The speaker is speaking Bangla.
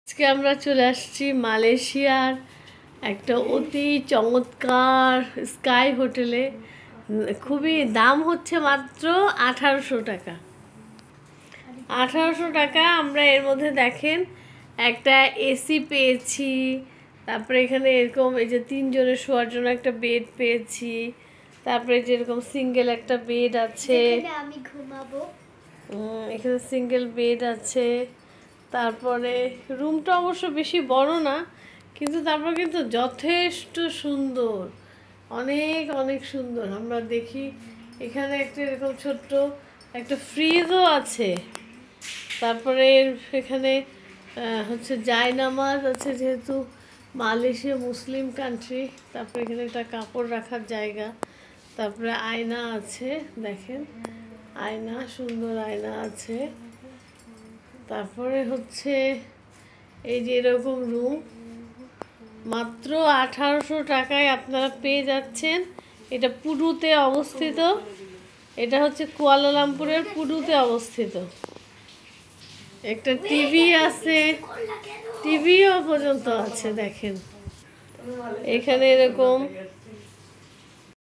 আজকে আমরা চলে আসছি মালয়েশিয়ার একটা অতি চমৎকার স্কাই হোটেলে। খুবই দাম হচ্ছে মাত্র 1800 টাকা। 1800 টাকা। আমরা এর মধ্যে দেখেন একটা এসি পেয়েছি, তারপরে এখানে এরকম এই যে 3 জনের শোয়ার জন্য একটা বেড পেয়েছি, তারপরে যেরকম সিঙ্গেল একটা বেড আছে, আমি ঘুমাবো। এখানে সিঙ্গেল বেড আছে। তারপরে রুমটা অবশ্য বেশি বড় না, কিন্তু তারপর কিন্তু যথেষ্ট সুন্দর, অনেক অনেক সুন্দর। আমরা দেখি এখানে একটা এরকম ছোট্ট একটা ফ্রিজও আছে। তারপরে এখানে হচ্ছে জায়নামাজ আছে, যেহেতু মালয়েশিয়া মুসলিম কান্ট্রি। তারপরে এখানে একটা কাপড় রাখার জায়গা, তারপরে আয়না আছে, দেখেন আয়না, সুন্দর আয়না আছে। তারপরে হচ্ছে এই যে এরকম রুম, মাত্র 1800 টাকায় আপনারা পেয়ে যাচ্ছেন। এটা পুডুতে অবস্থিত, এটা হচ্ছে কুয়ালালামপুরের পুডুতে অবস্থিত। একটা টিভি আছে, টিভিও পর্যন্ত আছে, দেখেন এখানে এরকম